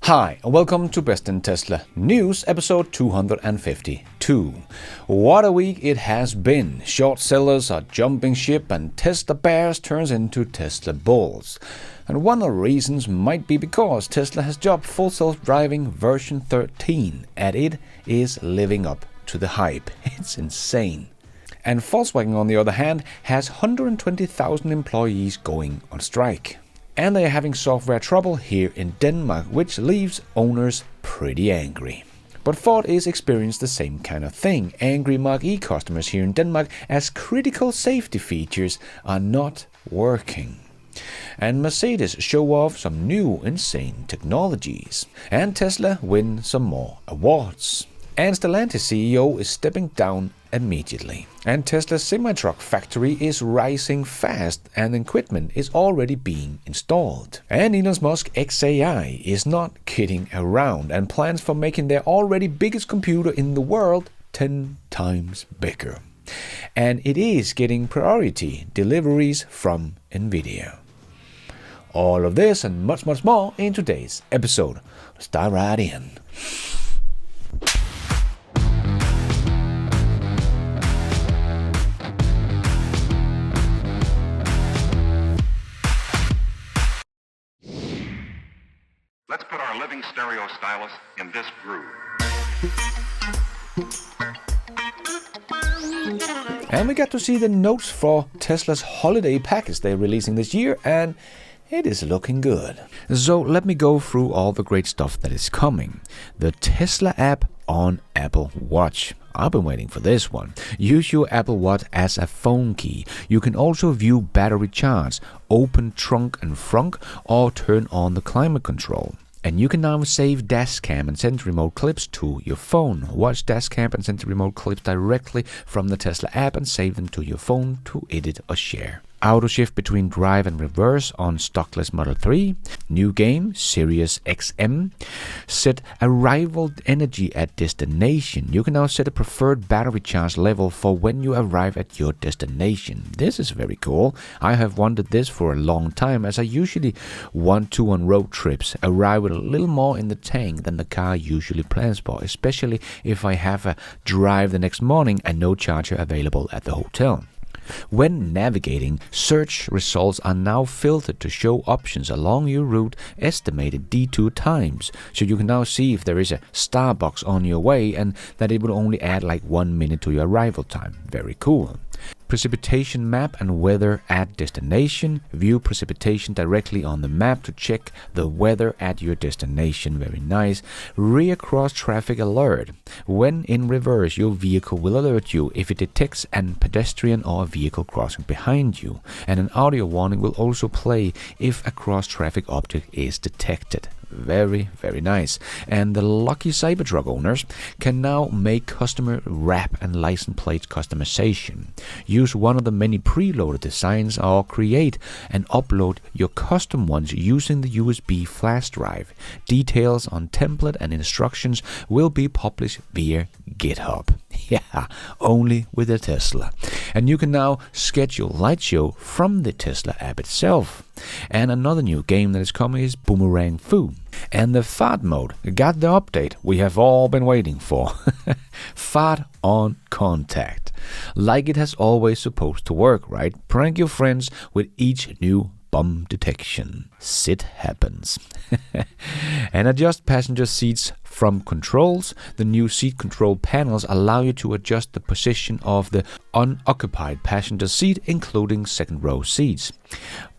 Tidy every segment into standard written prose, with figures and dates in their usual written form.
Hi, and welcome to Best in Tesla News, episode 252. What a week it has been. Short sellers are jumping ship and Tesla bears turns into Tesla bulls. And one of the reasons might be because Tesla has dropped full self-driving version 13 and it is living up to the hype. It's insane. And Volkswagen, on the other hand, has 120,000 employees going on strike. And they are having software trouble here in Denmark, which leaves owners pretty angry. But Ford is experiencing the same kind of thing. Angry Mark E customers here in Denmark as critical safety features are not working. And Mercedes show off some new insane technologies. And Tesla win some more awards. And Stellantis CEO is stepping down immediately. And Tesla's semi-truck factory is rising fast and equipment is already being installed. And Elon Musk's xAI is not kidding around and plans for making their already biggest computer in the world 10 times bigger. And it is getting priority deliveries from NVIDIA. All of this and much more in today's episode. Let's dive right in. Let's put our living stereo stylus in this groove. And we got to see the notes for Tesla's holiday package they're releasing this year, and it is looking good. So let me go through all the great stuff that is coming. The Tesla app on Apple Watch. I've been waiting for this one. Use your Apple Watch as a phone key. You can also view battery charge, open trunk and frunk, or turn on the climate control. And you can now save dashcam and send remote clips to your phone. Watch dashcam and send remote clips directly from the Tesla app and save them to your phone to edit or share. Auto shift between drive and reverse on stockless Model 3. New game, Sirius XM. Set arrival energy at destination. You can now set a preferred battery charge level for when you arrive at your destination. This is very cool. I have wanted this for a long time, as I usually want to on road trips arrive with a little more in the tank than the car usually plans for, especially if I have a drive the next morning and no charger available at the hotel. When navigating, search results are now filtered to show options along your route estimated detour times. So you can now see if there is a Starbucks on your way and that it will only add like 1 minute to your arrival time. Very cool. Precipitation map and weather at destination. View precipitation directly on the map to check the weather at your destination. Very nice. Rear cross traffic alert. When in reverse, your vehicle will alert you if it detects an pedestrian or a vehicle crossing behind you. And an audio warning will also play if a cross traffic object is detected. Very nice. And the lucky Cybertruck owners can now make customer wrap and license plate customization. Use one of the many preloaded designs or create and upload your custom ones using the USB flash drive. Details on template and instructions will be published via GitHub. Yeah, only with a Tesla. And you can now schedule light show from the Tesla app itself. And another new game that is coming is Boomerang Fu. And the fart mode got the update we have all been waiting for. Fart on contact. Like it has always supposed to work, right? Prank your friends with each new bum detection. Shit happens. And adjust passenger seats from controls. The new seat control panels allow you to adjust the position of the unoccupied passenger seat, including second row seats.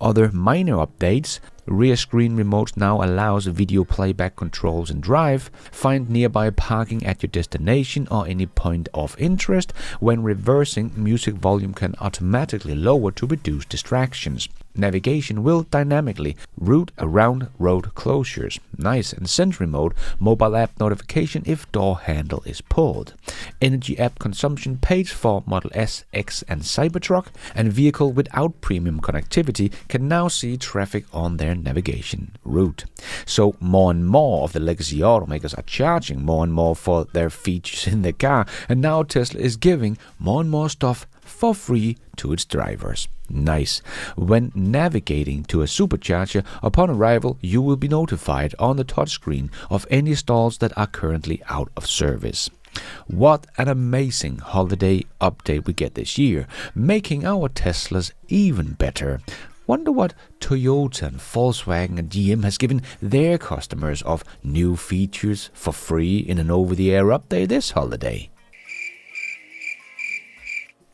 Other minor updates. Rear screen remote now allows video playback controls in drive. Find nearby parking at your destination or any point of interest. When reversing, music volume can automatically lower to reduce distractions. Navigation will dynamically route around road closures. Nice. And send remote mobile app notification if door handle is pulled. Energy app consumption page for Model S, X and Cybertruck. And vehicle without premium connectivity can now see traffic on their navigation route. So more and more of the legacy automakers are charging more and more for their features in the car. And now Tesla is giving more and more stuff for free to its drivers. Nice. When navigating to a supercharger, upon arrival, you will be notified on the touchscreen of any stalls that are currently out of service. What an amazing holiday update we get this year, making our Teslas even better. Wonder what Toyota and Volkswagen and GM has given their customers of new features for free in an over-the-air update this holiday.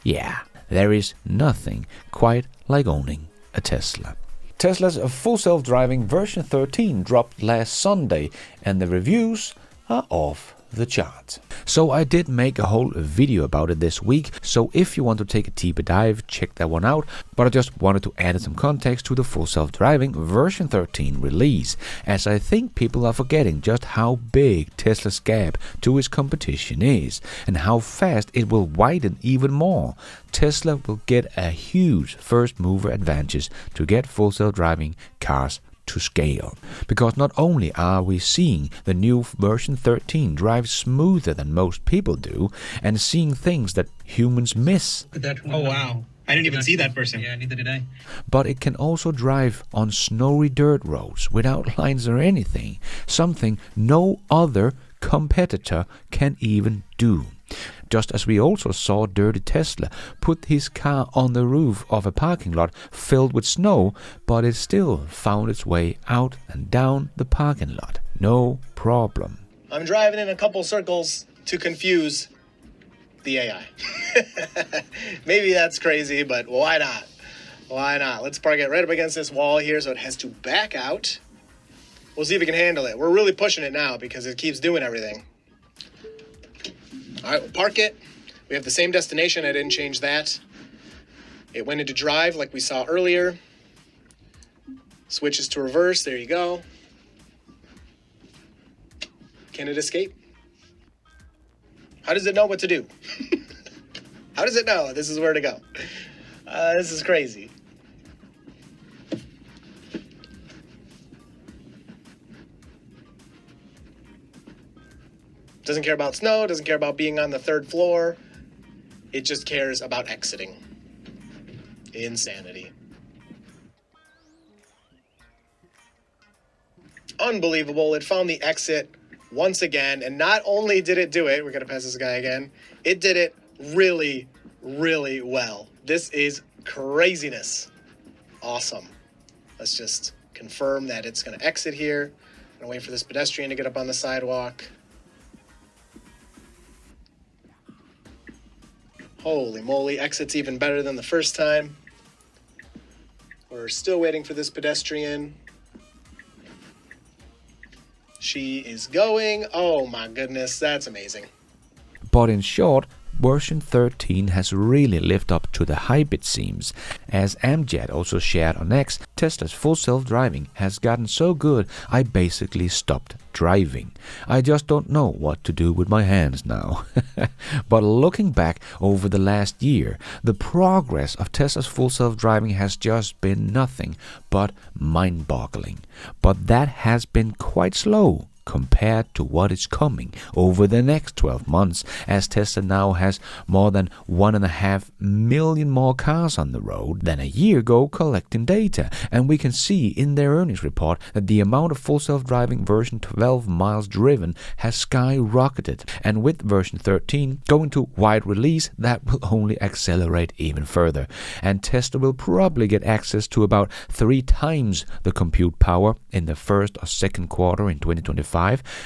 Yeah, there is nothing quite like owning a Tesla. Tesla's full self-driving version 13 dropped last Sunday, and the reviews are off the chart. So I did make a whole video about it this week, so if you want to take a deeper dive, check that one out, but I just wanted to add some context to the full self-driving version 13 release, as I think people are forgetting just how big Tesla's gap to its competition is, and how fast it will widen even more. Tesla will get a huge first mover advantage to get full self-driving cars to scale, because not only are we seeing the new version 13 drive smoother than most people do, and seeing things that humans miss. Oh wow, I didn't even see that person. Yeah, neither did I. But it can also drive on snowy dirt roads without lines or anything, something no other competitor can even do. Just as we also saw Dirty Tesla put his car on the roof of a parking lot filled with snow, but it still found its way out and down the parking lot. No problem. I'm driving in a couple circles to confuse the AI. Maybe that's crazy, but why not? Why not? Let's park it right up against this wall here so it has to back out. We'll see if we can handle it. We're really pushing it now because it keeps doing everything. All right, we'll park it. We have the same destination. I didn't change that. It went into drive like we saw earlier. Switches to reverse. There you go. Can it escape? How does it know what to do? How does it know this is where to go? This is crazy. Doesn't care about snow, doesn't care about being on the third floor. It just cares about exiting. Insanity. Unbelievable. It found the exit once again, and not only did it do it, we're going to pass this guy again, it did it really, really well. This is craziness. Awesome. Let's just confirm that it's going to exit here. I'm going to wait for this pedestrian to get up on the sidewalk. Holy moly, exit's even better than the first time. We're still waiting for this pedestrian. She is going. Oh my goodness, that's amazing. But in short, version 13 has really lived up to the hype, it seems. As Amjad also shared on X, Tesla's full self-driving has gotten so good I basically stopped driving. I just don't know what to do with my hands now. But looking back over the last year, the progress of Tesla's full self-driving has just been nothing but mind-boggling. But that has been quite slow compared to what is coming over the next 12 months, as Tesla now has more than 1.5 million more cars on the road than a year ago collecting data, and we can see in their earnings report that the amount of full self-driving version 12 miles driven has skyrocketed, and with version 13 going to wide release, that will only accelerate even further, and Tesla will probably get access to about 3 times the compute power in the first or second quarter in 2025,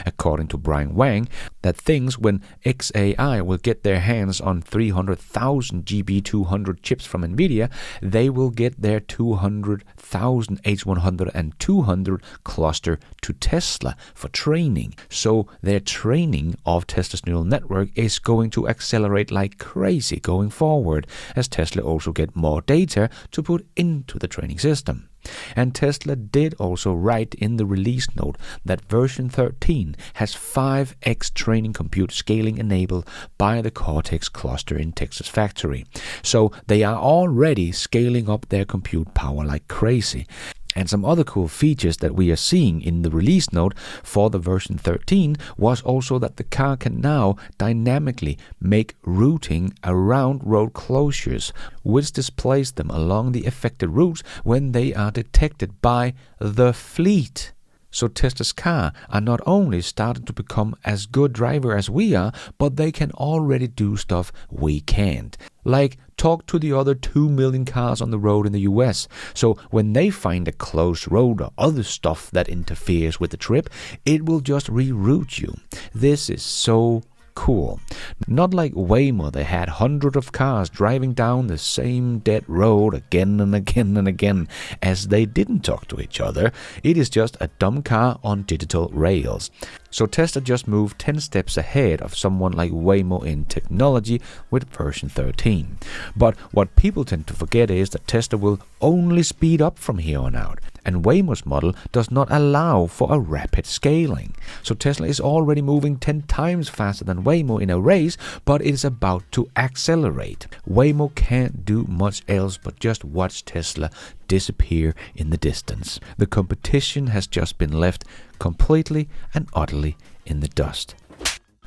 according to Brian Wang. That things when xAI will get their hands on 300,000 GB200 chips from NVIDIA, they will get their 200,000 H100 and 200 cluster to Tesla for training. So their training of Tesla's neural network is going to accelerate like crazy going forward, as Tesla also get more data to put into the training system. And Tesla did also write in the release note that version 13 has 5x training compute scaling enabled by the Cortex cluster in Texas factory. So they are already scaling up their compute power like crazy. And some other cool features that we are seeing in the release note for the version 13 was also that the car can now dynamically make routing around road closures, which displays them along the affected routes when they are detected by the fleet. So Tesla's car are not only starting to become as good driver as we are, but they can already do stuff we can't. Like talk to the other 2 million cars on the road in the US. So when they find a closed road or other stuff that interferes with the trip, it will just reroute you. This is so cool. Not like Waymo, they had hundreds of cars driving down the same dead road again and again and again as they didn't talk to each other. It is just a dumb car on digital rails. So Tesla just moved 10 steps ahead of someone like Waymo in technology with version 13. But what people tend to forget is that Tesla will only speed up from here on out. And Waymo's model does not allow for a rapid scaling. So Tesla is already moving 10 times faster than Waymo in a race, but it is about to accelerate. Waymo can't do much else but just watch Tesla disappear in the distance. The competition has just been left completely and utterly in the dust,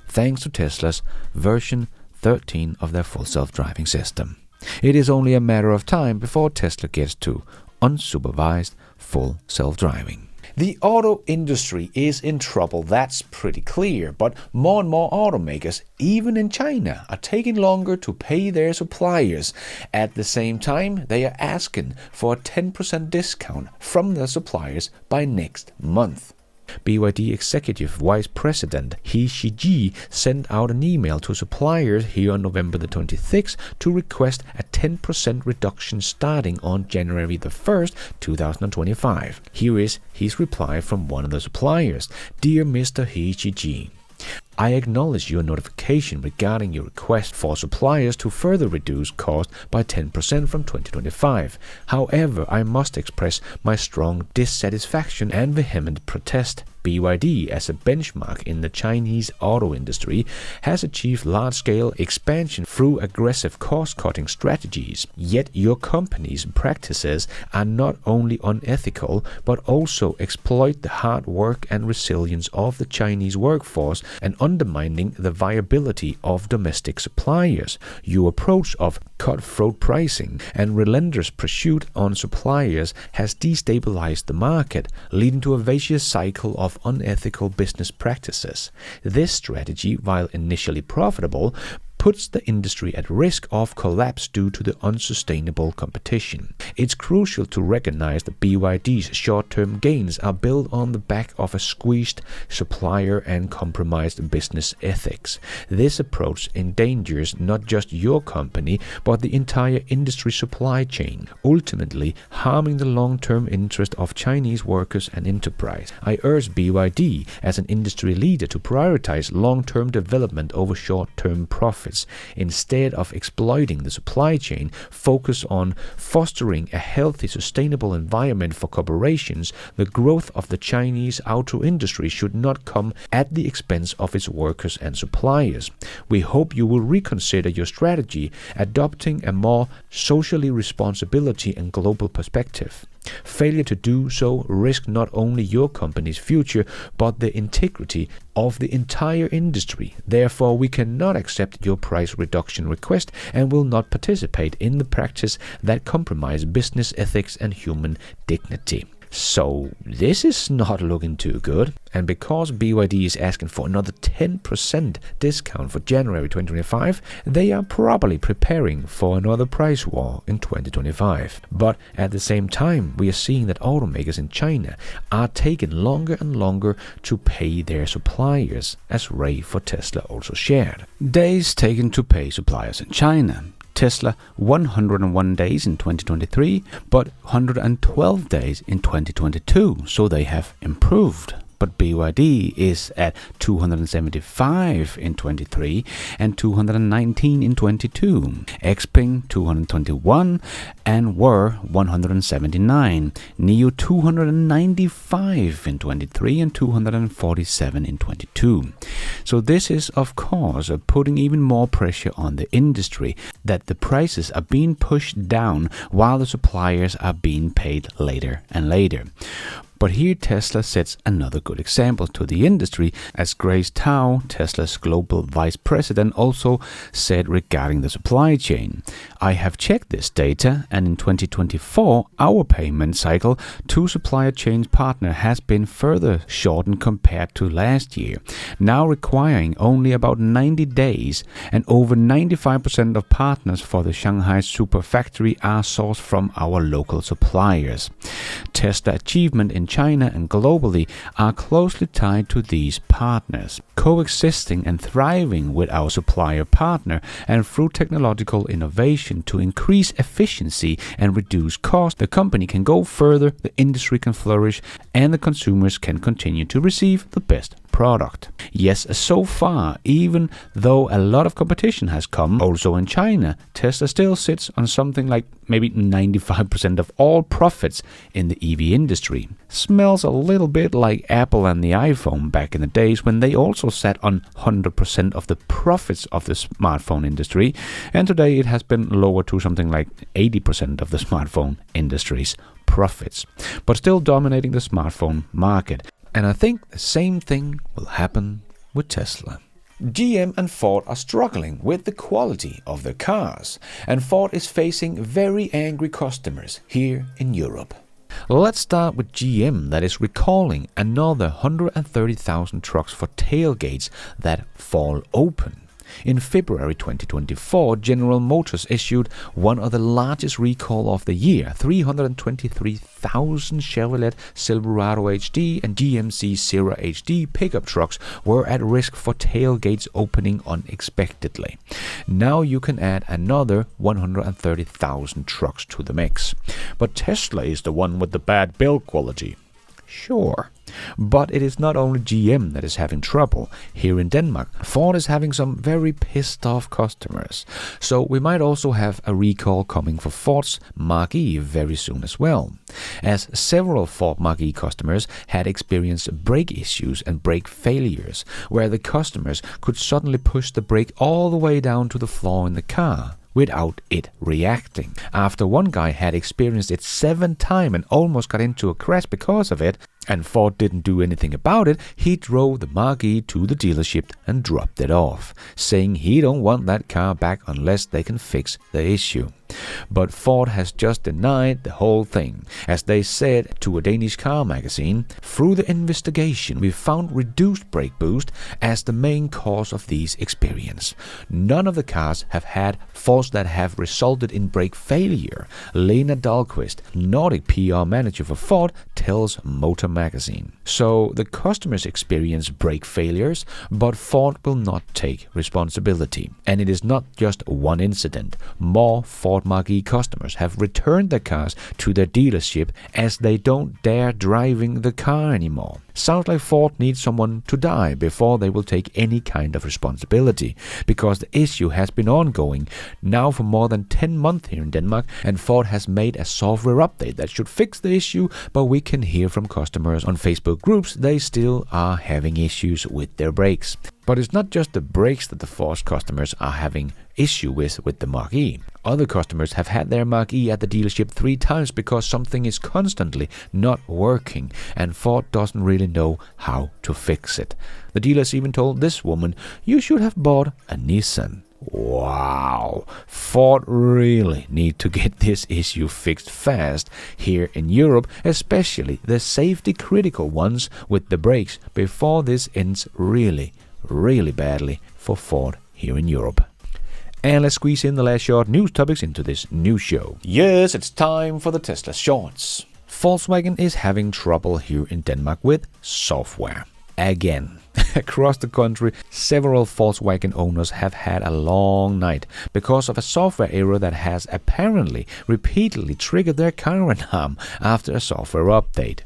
thanks to Tesla's version 13 of their full self-driving system. It is only a matter of time before Tesla gets to unsupervised full self-driving. The auto industry is in trouble, that's pretty clear, but more and more automakers, even in China, are taking longer to pay their suppliers. At the same time, they are asking for a 10% discount from their suppliers by next month. BYD Executive Vice President He Shiji sent out an email to suppliers here on November the 26th to request a 10% reduction starting on January the 1st, 2025. Here is his reply from one of the suppliers. Dear Mr. He Shiji, I acknowledge your notification regarding your request for suppliers to further reduce cost by 10% from 2025. However, I must express my strong dissatisfaction and vehement protest. BYD, as a benchmark in the Chinese auto industry, has achieved large-scale expansion through aggressive cost-cutting strategies. Yet your company's practices are not only unethical, but also exploit the hard work and resilience of the Chinese workforce and undermining the viability of domestic suppliers. Your approach of cutthroat pricing and relentless pursuit on suppliers has destabilized the market, leading to a vicious cycle of unethical business practices. This strategy, while initially profitable, puts the industry at risk of collapse due to the unsustainable competition. It's crucial to recognize that BYD's short-term gains are built on the back of a squeezed supplier and compromised business ethics. This approach endangers not just your company, but the entire industry supply chain, ultimately harming the long-term interest of Chinese workers and enterprise. I urge BYD as an industry leader to prioritize long-term development over short-term profits. Instead of exploiting the supply chain, focus on fostering a healthy, sustainable environment for corporations. The growth of the Chinese auto industry should not come at the expense of its workers and suppliers. We hope you will reconsider your strategy, adopting a more socially responsibility and global perspective. Failure to do so risks not only your company's future, but the integrity of the entire industry. Therefore, we cannot accept your price reduction request and will not participate in the practice that compromise business ethics and human dignity. So this is not looking too good, and because BYD is asking for another 10% discount for January 2025, they are probably preparing for another price war in 2025. But at the same time, we are seeing that automakers in China are taking longer and longer to pay their suppliers, as Ray for Tesla also shared. Days taken to pay suppliers in China. Tesla 101 days in 2023, but 112 days in 2022, so they have improved. but BYD is at 275 in 23 and 219 in 22. Xpeng 221 and were 179. NIO 295 in 23 and 247 in 22. So this is of course putting even more pressure on the industry, that the prices are being pushed down while the suppliers are being paid later and later. But here Tesla sets another good example to the industry, as Grace Tao, Tesla's global vice president, also said regarding the supply chain. I have checked this data, and in 2024, our payment cycle to supplier chain partner has been further shortened compared to last year, now requiring only about 90 days, and over 95% of partners for the Shanghai Super Factory are sourced from our local suppliers. Tesla achievement in China and globally are closely tied to these partners, coexisting and thriving with our supplier partner, and through technological innovation to increase efficiency and reduce cost, the company can go further, the industry can flourish, and the consumers can continue to receive the best product. Yes, so far, even though a lot of competition has come, also in China, Tesla still sits on something like maybe 95% of all profits in the EV industry. Smells a little bit like Apple and the iPhone back in the days when they also sat on 100% of the profits of the smartphone industry, and today it has been lowered to something like 80% of the smartphone industry's profits, but still dominating the smartphone market. And I think the same thing will happen with Tesla. GM and Ford are struggling with the quality of their cars, and Ford is facing very angry customers here in Europe. Let's start with GM, that is recalling another 130,000 trucks for tailgates that fall open. In February 2024, General Motors issued one of the largest recall of the year. 323,000 Chevrolet Silverado HD and GMC Sierra HD pickup trucks were at risk for tailgates opening unexpectedly. Now you can add another 130,000 trucks to the mix. But Tesla is the one with the bad build quality. Sure. But it is not only GM that is having trouble. Here in Denmark, Ford is having some very pissed off customers. So we might also have a recall coming for Ford's Mach-E very soon as well, as several Ford Mach-E customers had experienced brake issues and brake failures, where the customers could suddenly push the brake all the way down to the floor in the car without it reacting. After one guy had experienced it 7 times and almost got into a crash because of it, and Ford didn't do anything about it, he drove the Mach-E to the dealership and dropped it off, saying he don't want that car back unless they can fix the issue. But Ford has just denied the whole thing, as they said to a Danish car magazine. Through the investigation, we found reduced brake boost as the main cause of these experiences. None of the cars have had faults that have resulted in brake failure, Lena Dahlqvist, Nordic PR manager for Ford, tells Motor Magazine. So the customers experience brake failures, but Ford will not take responsibility. And it is not just one incident. More Ford Mach-E customers have returned their cars to their dealership as they don't dare driving the car anymore. Sounds like Ford needs someone to die before they will take any kind of responsibility, because the issue has been ongoing now for more than 10 months here in Denmark, and Ford has made a software update that should fix the issue, but we can hear from customers on Facebook groups they still are having issues with their brakes. But it's not just the brakes that the Ford customers are having issue with the Mach-E. Other customers have had their Mach-E at the dealership 3 times because something is constantly not working, and Ford doesn't really know how to fix it. The dealers even told this woman, "You should have bought a Nissan." Wow, Ford really need to get this issue fixed fast here in Europe, especially the safety critical ones with the brakes, before this ends really badly for Ford here in Europe. And let's squeeze in the last short news topics into this news show. Yes, it's time for the Tesla shorts. Volkswagen is having trouble here in Denmark with software. Again. Across the country, several Volkswagen owners have had a long night because of a software error that has apparently repeatedly triggered their car alarm after a software update.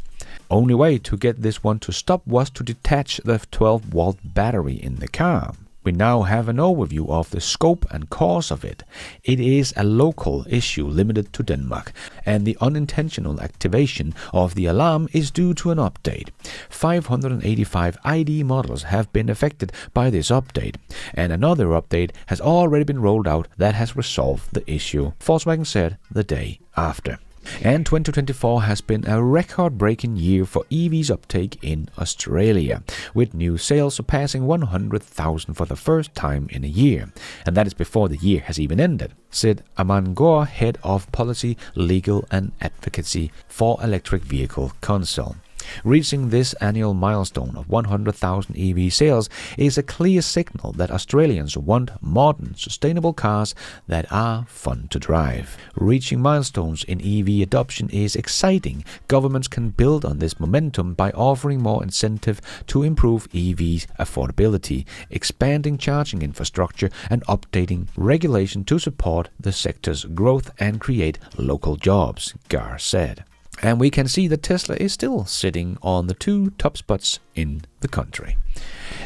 Only way to get this one to stop was to detach the 12-volt battery in the car. We now have an overview of the scope and cause of it. It is a local issue limited to Denmark, and the unintentional activation of the alarm is due to an update. 585 ID models have been affected by this update, and another update has already been rolled out that has resolved the issue, Volkswagen said the day after. And 2024 has been a record-breaking year for EVs uptake in Australia, with new sales surpassing 100,000 for the first time in a year. And that is before the year has even ended, said Aman Gore, head of policy, legal and advocacy for Electric Vehicle Council. Reaching this annual milestone of 100,000 EV sales is a clear signal that Australians want modern, sustainable cars that are fun to drive. Reaching milestones in EV adoption is exciting. Governments can build on this momentum by offering more incentive to improve EV affordability, expanding charging infrastructure, and updating regulation to support the sector's growth and create local jobs, Gar said. And we can see that Tesla is still sitting on the 2 top spots in the country.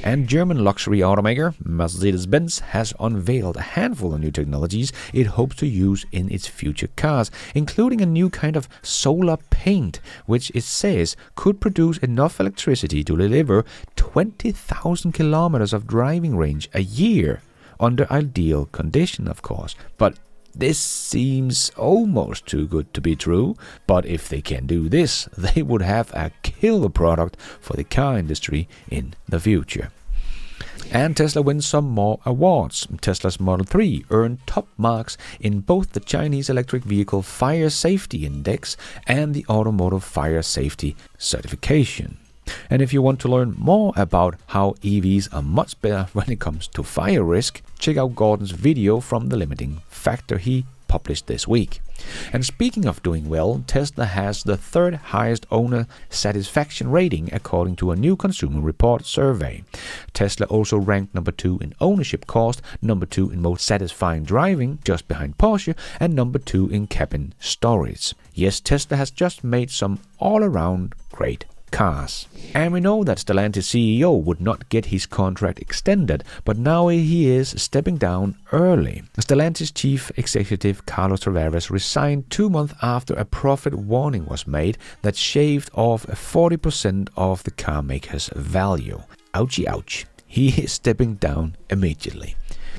And German luxury automaker Mercedes-Benz has unveiled a handful of new technologies it hopes to use in its future cars, including a new kind of solar paint, which it says could produce enough electricity to deliver 20,000 kilometers of driving range a year, under ideal condition, of course. But this seems almost too good to be true, but if they can do this, they would have a killer product for the car industry in the future. And Tesla wins some more awards. Tesla's Model 3 earned top marks in both the Chinese Electric Vehicle Fire Safety Index and the Automotive Fire Safety Certification. And if you want to learn more about how EVs are much better when it comes to fire risk, check out Gordon's video from the limiting factor he published this week. And speaking of doing well, Tesla has the 3rd highest owner satisfaction rating according to a new Consumer Report survey. Tesla also ranked number 2 in ownership cost, number 2 in most satisfying driving, just behind Porsche, and number 2 in cabin storage. Yes, Tesla has just made some all-around great cars. And we know that Stellantis CEO would not get his contract extended, but now he is stepping down early. Stellantis chief executive Carlos Tavares resigned 2 months after a profit warning was made that shaved off 40% of the car maker's value. Ouchie ouch. He is stepping down immediately.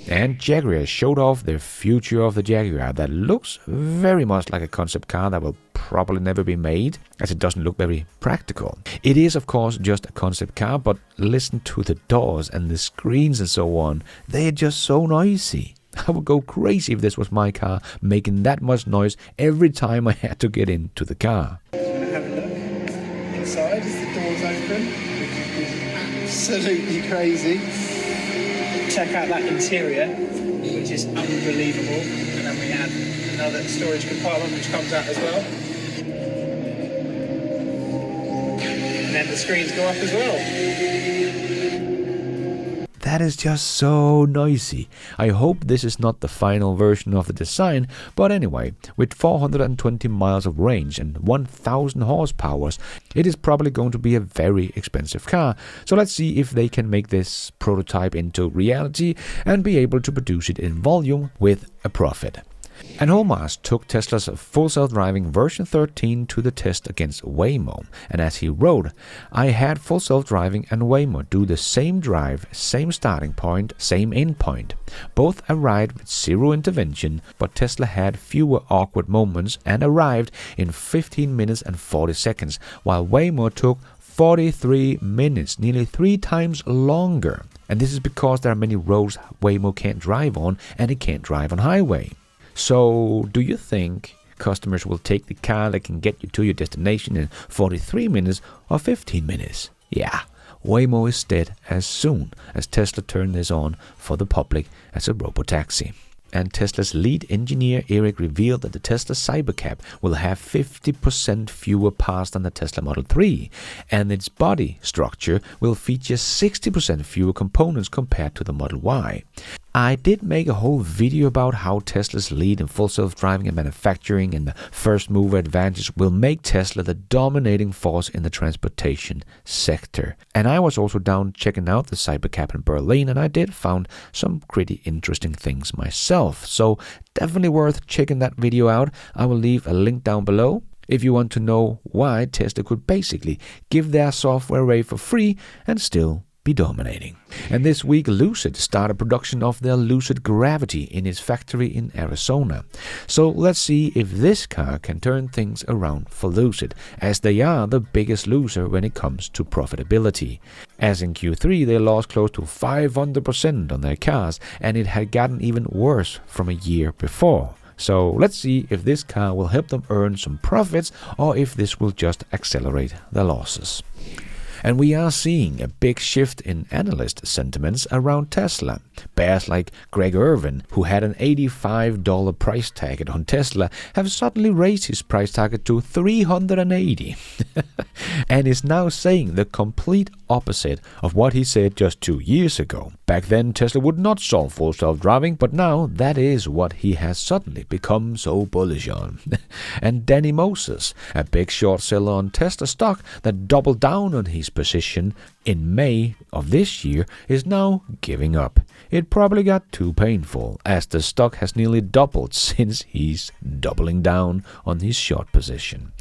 And Jaguar showed off the future of the Jaguar that looks very much like a concept car that will probably never be made, as it doesn't look very practical. It is, of course, just a concept car, but listen to the doors and the screens and so on. They are just so noisy. I would go crazy if this was my car, making that much noise every time I had to get into the car. Have a look inside as the doors open, which is absolutely crazy. Check out that interior, which is unbelievable. And then we have another storage compartment which comes out as well. And then the screens go up as well. That is just so noisy. I hope this is not the final version of the design, but anyway, with 420 miles of range and 1,000 horsepower, it is probably going to be a very expensive car. So let's see if they can make this prototype into reality and be able to produce it in volume with a profit. And Holmars took Tesla's full self-driving version 13 to the test against Waymo, and as he wrote, I had full self-driving and Waymo do the same drive, same starting point, same end point. Both arrived with zero intervention, but Tesla had fewer awkward moments and arrived in 15 minutes and 40 seconds, while Waymo took 43 minutes, nearly 3 times longer. And this is because there are many roads Waymo can't drive on, and it can't drive on highway. So, do you think customers will take the car that can get you to your destination in 43 minutes or 15 minutes? Yeah, Waymo is dead as soon as Tesla turned this on for the public as a Robotaxi. And Tesla's lead engineer Eric revealed that the Tesla Cybercab will have 50% fewer parts than the Tesla Model 3, and its body structure will feature 60% fewer components compared to the Model Y. I did make a whole video about how Tesla's lead in full self-driving and manufacturing and the first mover advantage will make Tesla the dominating force in the transportation sector. And I was also down checking out the Cybercab in Berlin, and I did found some pretty interesting things myself. So definitely worth checking that video out. I will leave a link down below if you want to know why Tesla could basically give their software away for free and still be dominating. And this week Lucid started production of their Lucid Gravity in its factory in Arizona. So let's see if this car can turn things around for Lucid, as they are the biggest loser when it comes to profitability. As in Q3 they lost close to 500% on their cars, and it had gotten even worse from a year before. So let's see if this car will help them earn some profits or if this will just accelerate their losses. And we are seeing a big shift in analyst sentiments around Tesla. Bears like Greg Irvin, who had an $85 price target on Tesla, have suddenly raised his price target to $380 and is now saying the complete opposite of what he said just 2 years ago. Back then Tesla would not solve full self-driving, but now that is what he has suddenly become so bullish on. And Danny Moses, a big short seller on Tesla stock that doubled down on his position in May of this year, is now giving up. It probably got too painful, as the stock has nearly doubled since he's doubling down on his short position.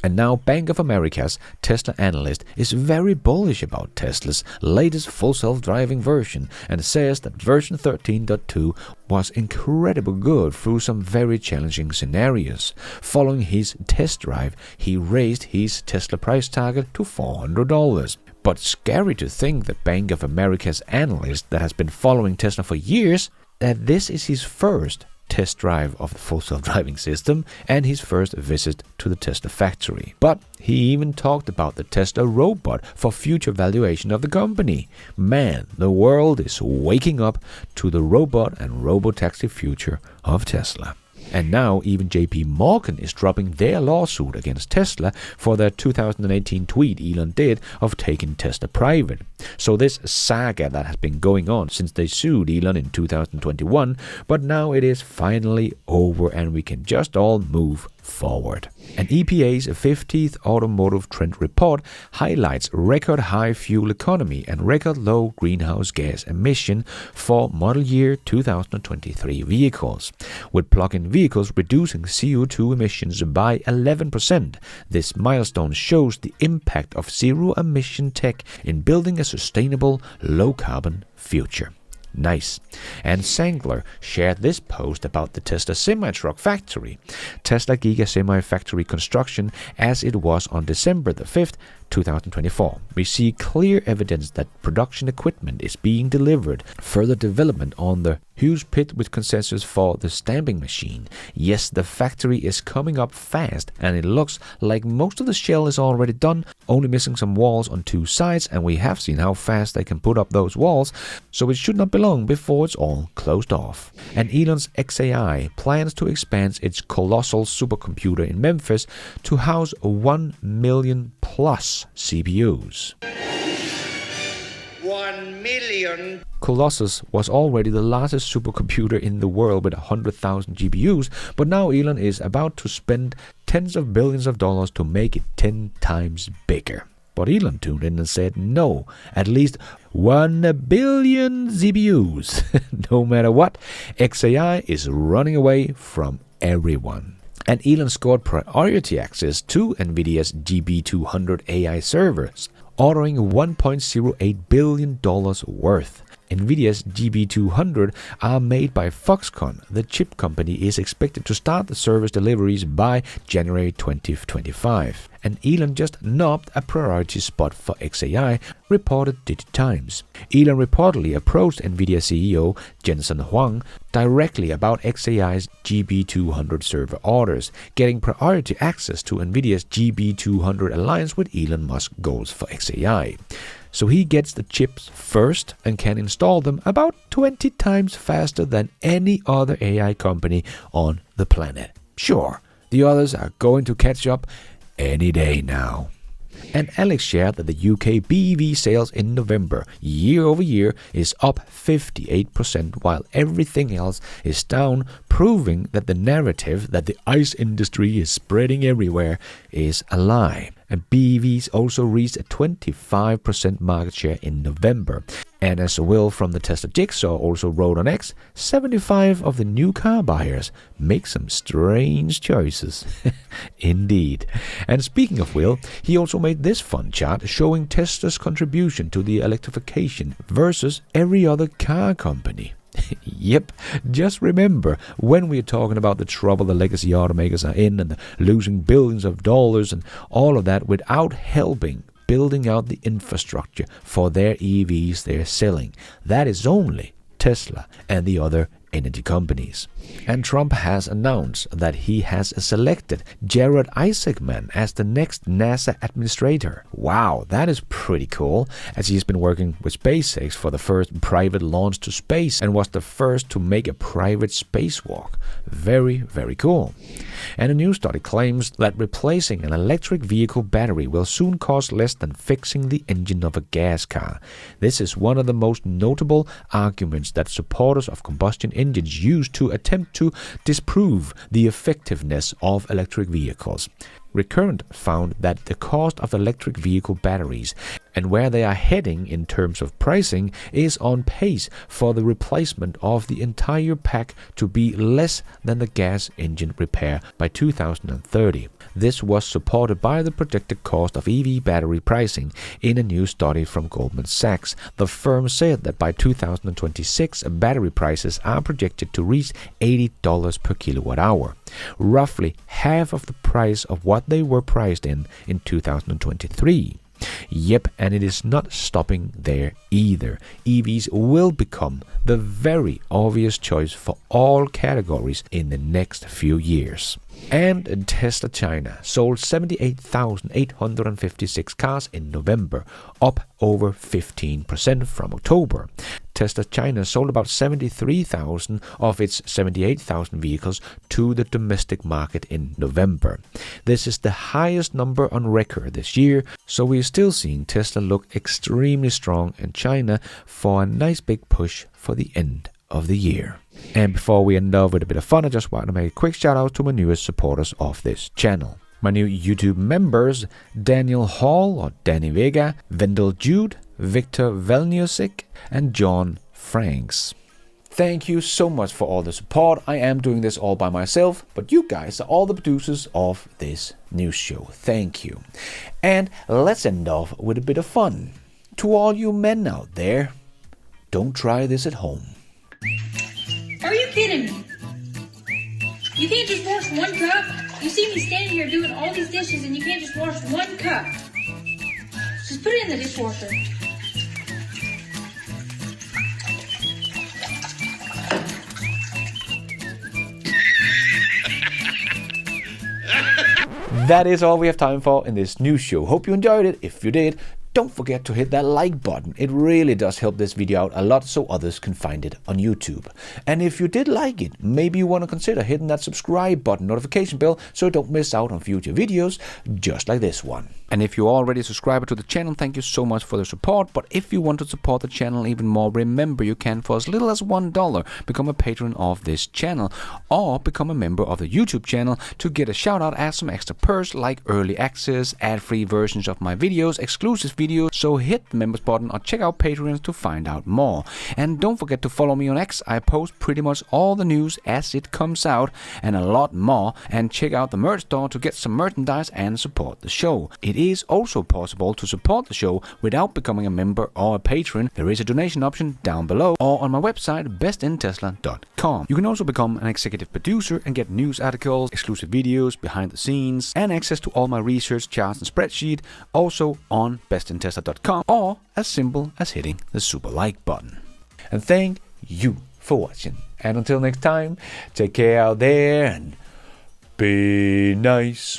And now Bank of America's Tesla analyst is very bullish about Tesla's latest full self-driving version and says that version 13.2 was incredibly good through some very challenging scenarios. Following his test drive, he raised his Tesla price target to $400. But scary to think that Bank of America's analyst that has been following Tesla for years, that this is his first test drive of the full self-driving system and his first visit to the Tesla factory. But he even talked about the Tesla robot for future valuation of the company. Man, the world is waking up to the robot and robotaxi future of Tesla. And now even JP Morgan is dropping their lawsuit against Tesla for their 2018 tweet Elon did of taking Tesla private. So this saga that has been going on since they sued Elon in 2021, but now it is finally over and we can just all move forward. And EPA's 50th Automotive Trend Report highlights record high fuel economy and record low greenhouse gas emission for model year 2023 vehicles, with plug-in vehicles reducing CO2 emissions by 11%. This milestone shows the impact of zero-emission tech in building a sustainable, low-carbon future. Nice. And Sangler shared this post about the Tesla semi-truck factory, Tesla Giga Semi Factory construction, as it was on December the 5th, 2024. We see clear evidence that production equipment is being delivered. Further development on the huge pit with consensus for the stamping machine. Yes, the factory is coming up fast and it looks like most of the shell is already done, only missing some walls on two sides, and we have seen how fast they can put up those walls, so it should not be long before it's all closed off. And Elon's xAI plans to expand its colossal supercomputer in Memphis to house 1 million plus CPUs. 1 million. Colossus was already the largest supercomputer in the world with 100,000 GPUs, but now Elon is about to spend tens of billions of dollars to make it 10 times bigger. But Elon tuned in and said no, at least 1 billion GPUs. No matter what, xAI is running away from everyone. And Elon scored priority access to NVIDIA's GB200 AI servers, ordering $1.08 billion worth. NVIDIA's GB200 are made by Foxconn. The chip company is expected to start the service deliveries by January 2025. And Elon just knobbed a priority spot for xAI, reported DigiTimes. Elon reportedly approached NVIDIA CEO Jensen Huang directly about xAI's GB200 server orders, getting priority access to NVIDIA's GB200 alliance with Elon Musk's goals for xAI. So he gets the chips first and can install them about 20 times faster than any other AI company on the planet. Sure, the others are going to catch up any day now. And Alex shared that the UK BEV sales in November, year over year, is up 58%, while everything else is down, proving that the narrative that the ICE industry is spreading everywhere is a lie. And BEVs also reached a 25% market share in November. And as Will from the Tesla Jigsaw also wrote on X, 75 of the new car buyers make some strange choices. Indeed. And speaking of Will, he also made this fun chart showing Tesla's contribution to the electrification versus every other car company. Yep, just remember, when we're talking about the trouble the legacy automakers are in and the losing billions of dollars and all of that without helping building out the infrastructure for their EVs they're selling, that is only Tesla and the other energy companies. And Trump has announced that he has selected Jared Isaacman as the next NASA administrator. Wow, that is pretty cool, as he's been working with SpaceX for the first private launch to space and was the first to make a private spacewalk. Very, very cool. And a new study claims that replacing an electric vehicle battery will soon cost less than fixing the engine of a gas car. This is one of the most notable arguments that supporters of combustion engines use to attempt to disprove the effectiveness of electric vehicles. Recurrent found that the cost of electric vehicle batteries and where they are heading in terms of pricing is on pace for the replacement of the entire pack to be less than the gas engine repair by 2030. This was supported by the projected cost of EV battery pricing in a new study from Goldman Sachs. The firm said that by 2026, battery prices are projected to reach $80 per kilowatt hour, roughly half of the price of what they were priced in 2023. Yep, and it is not stopping there either. EVs will become the very obvious choice for all categories in the next few years. And Tesla China sold 78,856 cars in November, up over 15% from October. Tesla China sold about 73,000 of its 78,000 vehicles to the domestic market in November. This is the highest number on record this year, so we're still seeing Tesla look extremely strong in China for a nice big push for the end of the year. And before we end off with a bit of fun, I just want to make a quick shout out to my newest supporters of this channel. My new YouTube members, Daniel Hall or Danny Vega, Vendel Jude, Victor Velniusik, and John Franks. Thank you so much for all the support. I am doing this all by myself, but you guys are all the producers of this news show. Thank you. And let's end off with a bit of fun. To all you men out there, don't try this at home. Are you kidding me? You can't just wash one cup? You see me standing here doing all these dishes and you can't just wash one cup? Just put it in the dishwasher. That is all we have time for in this news show. Hope you enjoyed it. If you did, don't forget to hit that like button. It really does help this video out a lot so others can find it on YouTube. And if you did like it, maybe you want to consider hitting that subscribe button, notification bell, so you don't miss out on future videos just like this one. And if you're already a subscriber to the channel, thank you so much for the support. But if you want to support the channel even more, remember you can, for as little as $1, become a patron of this channel or become a member of the YouTube channel to get a shout out as some extra perks like early access, ad-free versions of my videos, exclusive videos. So hit the members button or check out Patreon to find out more. And don't forget to follow me on X. I post pretty much all the news as it comes out and a lot more. And check out the merch store to get some merchandise and support the show. It is also possible to support the show without becoming a member or a patron. There is a donation option down below or on my website bestintesla.com. You can also become an executive producer and get news articles, exclusive videos, behind the scenes, and access to all my research, charts and spreadsheet also on bestintesla.com, or as simple as hitting the super like button. And thank you for watching. And until next time, take care out there and be nice.